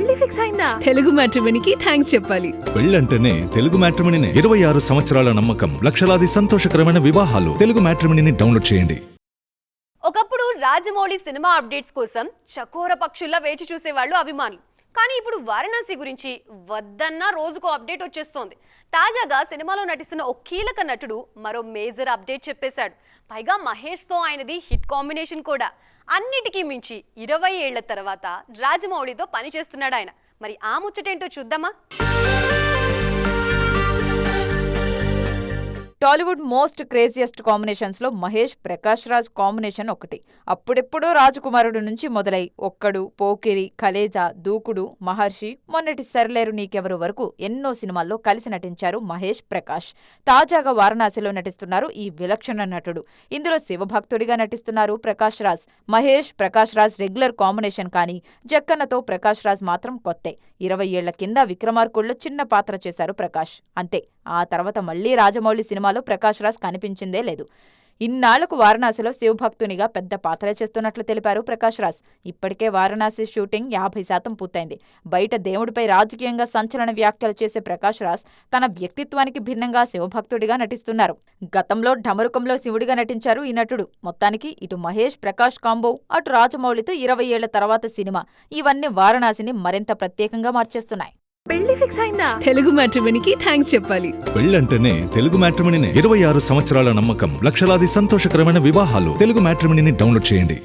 పెళ్లి ఫిక్స్ అయిందా? తెలుగు మ్యాట్రిమోనీకి థ్యాంక్స్ చెప్పాలి. పెళ్ళంటేనే తెలుగు మ్యాట్రిమోనీనే. 26 సంవత్సరాల నమ్మకం, లక్షలాది సంతోషకరమైన వివాహాలు. తెలుగు మ్యాట్రిమోనీని డౌన్లోడ్ చేయండి. ఒకప్పుడు రాజమౌళి సినిమా అప్డేట్స్ కోసం చకోర పక్షుల్లా వేచి చూసేవాళ్ళు అభిమానులు. కానీ ఇప్పుడు వారణాసి గురించి వద్దన్నా రోజుకో అప్డేట్ వచ్చేస్తోంది. తాజాగా సినిమాలో నటిస్తున్న ఓ కీలక నటుడు మరో మేజర్ అప్డేట్ చెప్పేశాడు. పైగా మహేష్తో ఆయనది హిట్ కాంబినేషన్ కూడా. అన్నిటికీ మించి 20 ఏళ్ల తర్వాత రాజమౌళితో పని చేస్తున్నాడు ఆయన. మరి ఆ ముచ్చటేంటో చూద్దామా? టాలీవుడ్ మోస్ట్ క్రేజియస్ట్ కాంబినేషన్స్ లో మహేష్ ప్రకాష్ రాజ్ కాంబినేషన్ ఒకటి. అప్పుడెప్పుడో రాజకుమారుడు నుంచి మొదలై ఒక్కడు, పోకిరి, కలేజా, దూకుడు, మహర్షి, మొన్నటి సరిలేరు నీకెవరు వరకు ఎన్నో సినిమాల్లో కలిసి నటించారు మహేష్ ప్రకాష్. తాజాగా వారణాసిలో నటిస్తున్నారు ఈ విలక్షణ నటుడు. ఇందులో శివభక్తుడిగా నటిస్తున్నారు ప్రకాష్ రాజ్. మహేష్ ప్రకాష్ రాజ్ రెగ్యులర్ కాంబినేషన్ కానీ జక్కన్నతో ప్రకాష్ రాజ్ మాత్రం కొత్తే. 20 ఏళ్ల కింద విక్రమార్కుడులో చిన్న పాత్ర చేశారు ప్రకాష్, అంతే. ఆ తర్వాత మళ్లీ రాజమౌళి సినిమాలో ప్రకాష్ రాజ్ కనిపించిందే లేదు. ఇన్నాళ్లకు వారణాసిలో శివభక్తునిగా పెద్ద పాత్ర చేస్తున్నట్లు తెలిపారు ప్రకాష్ రాజ్. ఇప్పటికే వారణాసి షూటింగ్ 50% పూర్తయింది. బయట దేవుడిపై రాజకీయంగా సంచలన వ్యాఖ్యలు చేసే ప్రకాష్ రాజ్ తన వ్యక్తిత్వానికి భిన్నంగా శివభక్తుడిగా నటిస్తున్నారు. గతంలో ఢమరుకంలో శివుడిగా నటించారు ఈ నటుడు. మొత్తానికి ఇటు మహేష్ ప్రకాష్ కాంబో, అటు రాజమౌళితో 20 ఏళ్ల తర్వాత సినిమా, ఇవన్నీ వారణాసిని మరింత ప్రత్యేకంగా మార్చేస్తున్నాయి. పెళ్లి ఫిక్స్ అయిందా? తెలుగు మ్యాట్రిమోనీకి థ్యాంక్స్ చెప్పాలి. పెళ్ళంటేనే తెలుగు మ్యాట్రిమోనీనే. 26 సంవత్సరాల నమ్మకం, లక్షలాది సంతోషకరమైన వివాహాలు. తెలుగు మ్యాట్రిమోనీని డౌన్లోడ్ చేయండి.